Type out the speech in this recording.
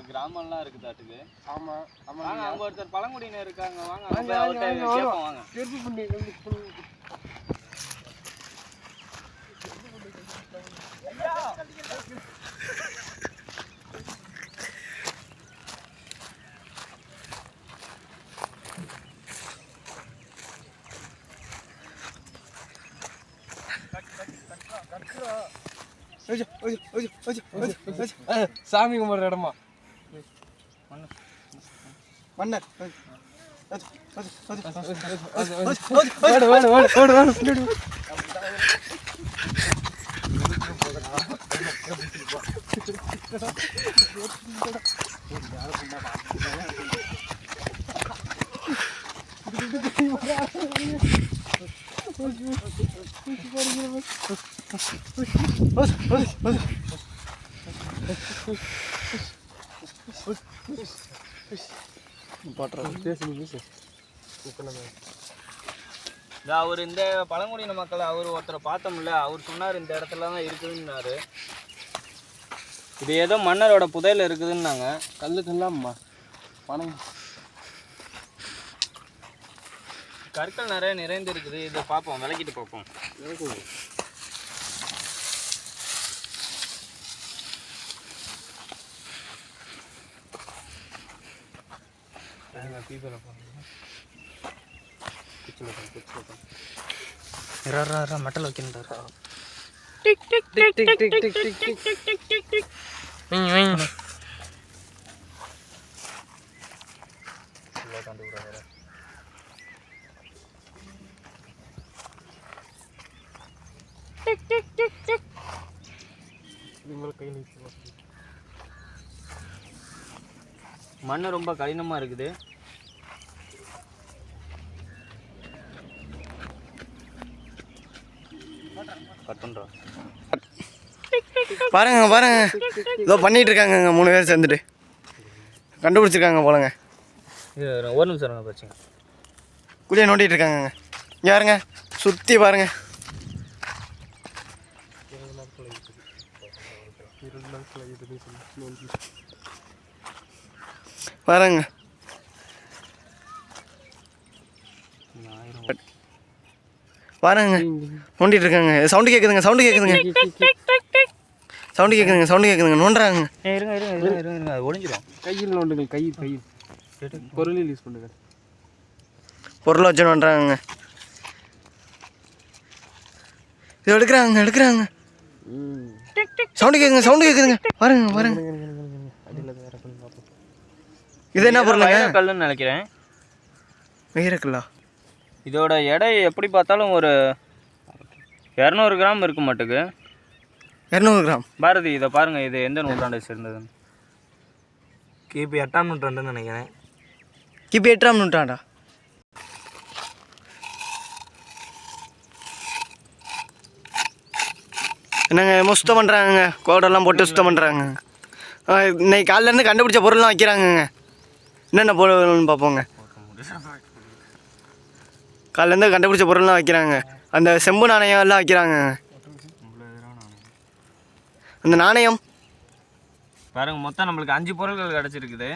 கிராமம்லாம் இருக்குதாட்டுக்கு. ஆமா ஆமா. அங்க ஒருத்தர் பழங்குடியினர் இருக்காங்க, வாங்க அவர்கிட்ட கேட்போம் வாங்க. சாமி கும்பிட்ற இடமா மன்னர். அவர் இந்த பழங்குடியின மக்கள் அவர் ஒருத்தரை பார்த்தோம்ல, அவர் சொன்னார் இந்த இடத்துல தான் இருக்குதுன்னாரு. இது ஏதோ மன்னரோட புதையல் இருக்குதுன்னாங்க. கல்லுக்கெல்லாம்மா பணம் கற்கள் நிறைய நிறைந்து இருக்குது. இதை பார்ப்போம், விளக்கிட்டு பார்ப்போம். மட்டல் வைக்கின்றாரா? மண்ணு ரொம்ப கடினமா இருக்குது. பாருங்க பாருங்க, இதோ பண்ணிட்டு இருக்காங்க 3 பேர் சேர்ந்துட்டு கண்டுபிடிச்சிருக்காங்க போலங்க. ஒரு நிமிஷம் பிரச்சனை குழியை நோண்டிட்டு இருக்காங்க. இங்கே பாருங்க, சுற்றி பாருங்க. பாருங்க பாருங்க, நோண்டிட்டு இருக்காங்க. சவுண்டு கேட்குதுங்க, சவுண்டு கேட்குதுங்க, சவுண்டு கேட்குதுங்க, சவுண்டு கேட்குதுங்க. நோண்டுறாங்க. இருங்க ஒழிஞ்சிடும். கையில் நோண்டுங்க, கையில் பொருளில் யூஸ் பண்ணுங்க. பொருளை வச்சு நோண்டுறாங்க. இது எடுக்கிறாங்க. சவுண்டு கேட்குங்க, சவுண்டு கேட்குதுங்க. பாருங்க பாருங்க. இது என்ன பொருளுங்க? கல்லுன்னு நினைக்கிறேன். வைரக்கல்லா? இதோட எடை எப்படி பார்த்தாலும் ஒரு 200 கிராம் இருக்க மாட்டுக்கு. 200 கிராம். பாரதி, இதை பாருங்கள், இது எந்த நூற்றாண்டை சேர்ந்ததுன்னு. கிபி 8ஆம் நூற்றாண்டுன்னு நினைக்கிறேன். கிபி 8ஆம் நூற்றாண்டா? என்னங்க சுத்தம் பண்ணுறாங்க, கோடெல்லாம் போட்டு சுத்தம் பண்ணுறாங்க. இன்னைக்கு காலையிலேருந்து கண்டுபிடிச்ச பொருள்லாம் வைக்கிறாங்கங்க. என்னென்ன பொருள்னு பார்ப்போங்க. காலையிலேருந்து கண்டுபிடிச்ச பொருள்லாம் வைக்கிறாங்க. அந்த செம்பு நாணயம் எல்லாம் வைக்கிறாங்க. அந்த நாணயம் பாருங்க, மொத்தம் நம்மளுக்கு 5 பொருட்கள் கிடச்சிருக்குது.